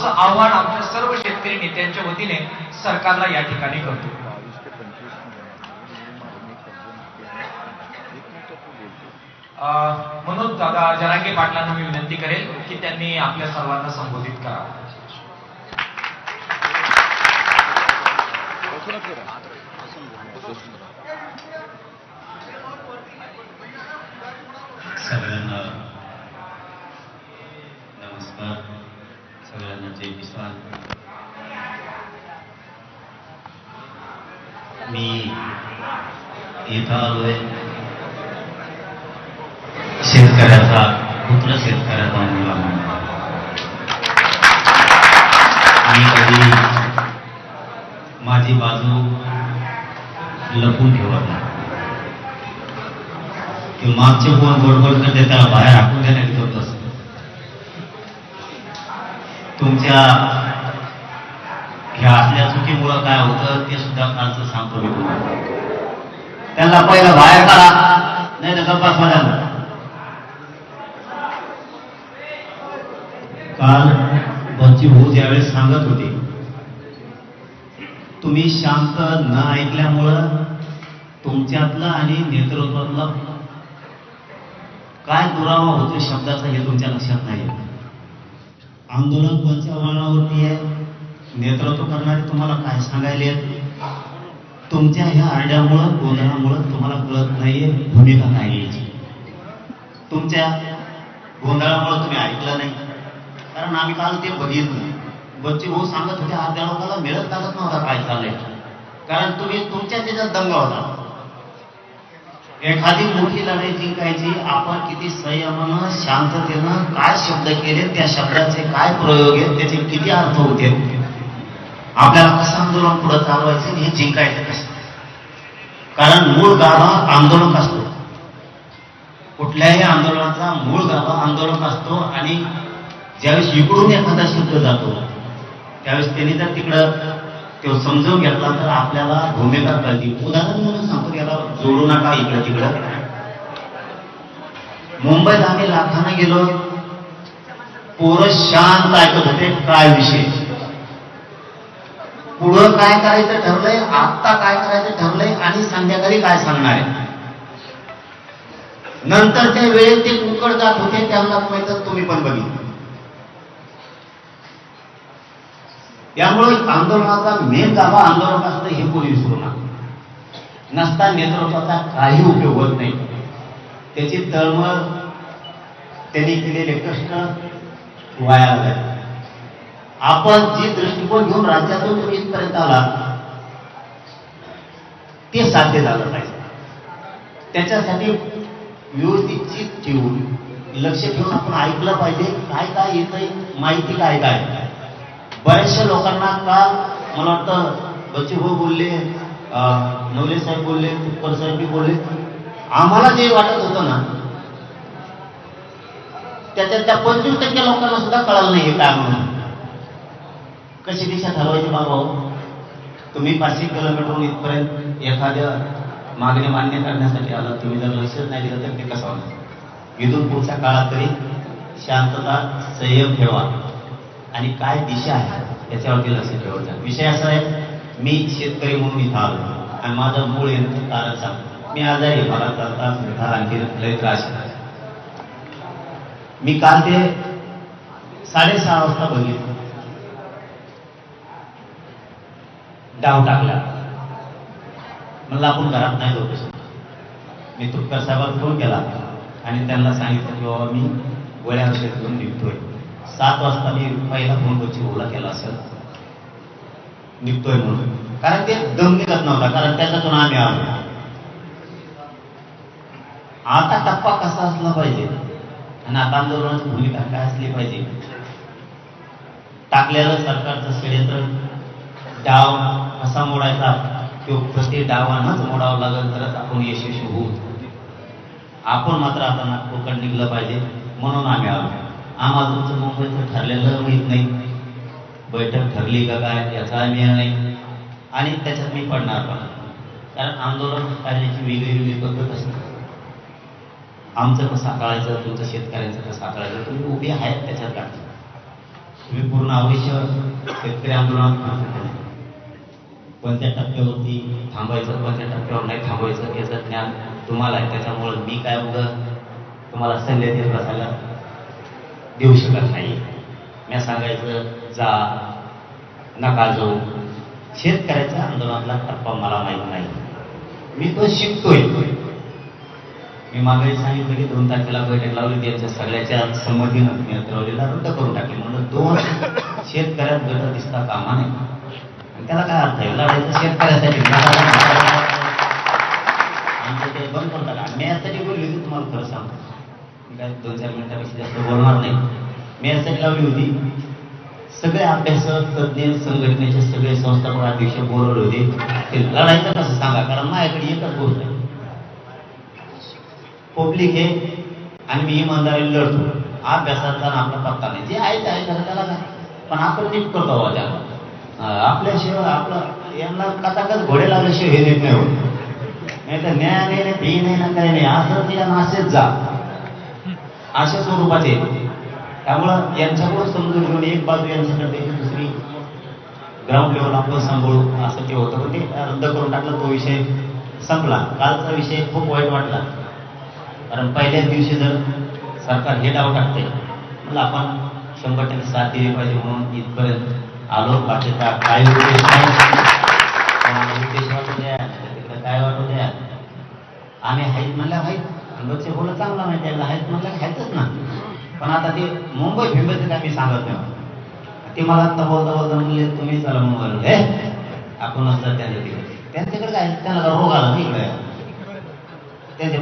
असं आव्हान आमच्या सर्व शेतकरी नेत्यांच्या वतीने सरकारला या ठिकाणी करतो. म्हणून दादा जरांगे पाटलांना मी विनंती करेल की त्यांनी आपल्या सर्वांना संबोधित करावं. सगळ्यांना नमस्कार, सगळ्यांना जय किसान. मी इथं आलोय शेतकऱ्याचा पुत्र, शेतकऱ्याचा मुलगा म्हणून. मी कधी माझी बाजू लपून ठेवत नाही. ते मागचे कोण गोडगोड करते त्याला बाहेर हाकून देण्यात होत असत. तुमच्या ह्या असल्या चुकीमुळं काय होतं ते सुद्धा कालचं सांगतो मी तुम्हाला. त्यांना पहिलं बाहेर काढा, नाही तर गप्पा सोडा. काल बच्ची भाऊ ज्यावेळेस सांगत होते, तुम्ही शांत न ऐकल्यामुळं तुमच्यातलं आणि नेतृत्वातला काय दुरावा होतो शब्दाचा हे तुमच्या लक्षात नाही. आंदोलन कोणत्या वळणावरती आहे, नेतृत्व करणारे तुम्हाला काय सांगायला येत, तुमच्या ह्या आरड्यामुळं गोंधळामुळं तुम्हाला कळत नाहीये भूमिका काय घ्यायची. तुमच्या गोंधळामुळं तुम्ही ऐकलं नाही. कारण आम्ही काल ते बघितलं, बच्चे भाऊ सांगत होते अर्ध्या लोकांना मिळत लागत नव्हता काय चाललंय. कारण तुम्ही तुमच्या त्याच्यात दंग होता. एखादी मोठी लढाई जिंकायची, आपण किती संयमानं शांततेनं काय शब्द केले, त्या शब्दाचे काय प्रयोग आहेत, त्याचे किती अर्थ होते, आपल्याला कसं आंदोलन पुढे चालवायचं हे जिंकायचं कसं. कारण मूळ गाभा आंदोलक असतो. कुठल्याही आंदोलनाचा मूळ गाभा आंदोलक असतो. आणि ज्यावेळेस इकडून एखादा शब्द जातो त्यावेळेस त्यांनी जर तिकडं तो समजून घेतला तर आपल्याला भूमिका कळते. उदाहरण म्हणून सांगतो, याला जोडू नका इकडं तिकडं. मुंबईत आम्ही लाखानं गेलो, पोरं शांत ऐकत होते काय विषय, पुढं काय करायचं ठरलंय, आत्ता काय करायचं ठरलंय आणि संध्याकाळी काय सांगणार आहे. नंतर त्या वेळेत ते कुकड जात होते, त्यांना माहित तुम्ही पण बघितलं. त्यामुळे आंदोलनाचा मेन गाभा आंदोलन असतं हे कोणी विसरू नका. नसता नेतृत्वाचा काही उपयोग होत नाही. त्याची तळमळ, त्यांनी केलेले कष्ट वाया जाते. आपण जे दृष्टिकोन घेऊन राज्यातून तुम्ही इथपर्यंत आला ते साध्य झालं पाहिजे. त्याच्यासाठी व्यवस्थित चित ठेवून लक्ष ठेवून आपण ऐकलं पाहिजे. काय काय येतंय, माहिती काय काय. बऱ्याचशा लोकांना काल मला वाटतं बच्चे भाऊ बोलले, नवले साहेब बोलले, तुपकर साहेब बोलले, आम्हाला जे वाटत होतं ना त्याच्यात त्या 25% लोकांना सुद्धा कळलं नाही काय म्हणून. कशी दिशा ठरवायची बाबा. तुम्ही 500 किलोमीटरहून इथपर्यंत एखाद्या मागणी मान्य करण्यासाठी आला, तुम्ही जर लक्षच नाही दिलं तर ते कसं होणार. इथून पुढच्या काळात तरी शांतता, संयम ठेवा आणि काय दिशा आहे याच्यावरती लक्ष ठेवायचं. विषय असा आहे, मी शेतकरी म्हणून इथं आलो आणि माझं मूळ येण्याचं कारण सांगतो. मी आजारी, मला चालता मिठा आणखी लय त्रास. मी काल ते 6:30 वाजता बघितलं, डाव टाकला. म्हणलं आपण घरात नाही जाऊ. मी तुपकर साहेबांना फोन केला आणि त्यांना सांगितलं की बाबा मी गोळ्या औषध घेऊन निघतोय. 7 वाजता मी पहिला फोन बच्ची भाऊला केला असेल निघतोय म्हणून. कारण ते दम निघत नव्हता, कारण त्याच्यातून आम्ही आलो. आता टप्पा कसा असला पाहिजे आणि आता आंदोलनाची भूमिका काय असली पाहिजे. टाकलेलं सरकारचं षडयंत्र, डाव कसा मोडायचा किंवा प्रत्येक डावांनाच मोडावं लागेल तरच आपण यशस्वी होऊ. आपण मात्र आता नागपूरकडे निघलं पाहिजे म्हणून आम्ही आलो. आम्हाला तुमचं मुंबईचं ठरलेलं माहीत नाही, बैठक ठरली का काय याचा आम्ही नाही आणि त्याच्यात मी पडणार पण. कारण आंदोलन करण्याची वेगळी वेगळी पद्धत असते. आमचं कसं हाताळायचं, तुमचं शेतकऱ्यांचं कसं हाताळायचं, तुम्ही उभे आहेत त्याच्यात काढता. तुम्ही पूर्ण आयुष्य शेतकरी आंदोलनात फिरत नाही. कोणत्या टप्प्यावरती थांबायचं, कोणत्या टप्प्यावर नाही थांबायचं याचं ज्ञान तुम्हाला आहे. त्याच्यामुळं मी काय तुम्हाला सल्ले देत बसायला देऊ शकत नाही. मी सांगायचं जा नका जाऊ. शेतकऱ्याच्या आंदोलनातला टप्पा मला माहीत नाही, मी तो शिकतोय. मी मागे सांगितलं की 2 तारखेला बैठक लावली, त्यांच्या सगळ्याच्या संमतीनं मी ठरवलेला रद्द करून टाकली. म्हणून 2 शेतकऱ्यात गट दिसता कामा नाही. आणि त्याला काय अर्थ आहे? लढायचं शेतकऱ्यासाठी, आमचं ते बंद करून टाका. मी यासाठी बोलली होती, तुम्हाला खरं सांगतो, मी काय 2-4 मिनिटापेक्षा जास्त बोलणार नाही. मी यासाठी लावली होती, सगळे अभ्यासक तज्ज्ञ संघटनेचे सगळे संस्थापक अध्यक्ष बोलवले होते. ते लढायचं कसं सांगा, कारण माझ्याकडे एकच गोष्ट आहे, पब्लिक आहे आणि मी इमानदारीने लढतो. अभ्यासाचा आपला पत्ता नाही, जे आहे ते आहे त्याला काय, पण आपण नीट करतो बाबा त्याला. आपल्याशिवाय आपलं यांना कथाकथ घोडे लावल्याशिवाय हे देत नाही होत. नाही तर न्याय नाही, फी नाही ना काही नाही, असं तिला असेच जा, अशा स्वरूपाचे. त्यामुळं यांच्याकडून समजून घेऊन एक बाजू यांच्याकडे द्यायची, दुसरी ग्राउंड लेवल आपण सांभाळू असं ते होतं. पण ते रद्द करून टाकलं, तो विषय संपला. कालचा विषय खूप वाईट वाटला, कारण पहिल्याच दिवशी जर सरकार हे डाव टाकते, मला आपण 100% साथ दिली पाहिजे म्हणून इथपर्यंत आलो. बाकीचा काय उद्देश नाही, उद्देश वाटू द्या, तिकडे काय वाटू द्या. आम्ही हाईत म्हणल्या हाईत, अंगचे बोलत चांगला माहिती आहे, हाईत म्हणल्या हायतच ना. पण आता ते मुंबई फिंबईचं काय मी सांगत नाही. ते मला आता बोलता म्हणले तुम्ही चला मुंबईला, हे आपण असतात त्यांच्या तिकडे, त्यांच्याकडे काय, त्यांना रोग आला तिकडे, त्यांचे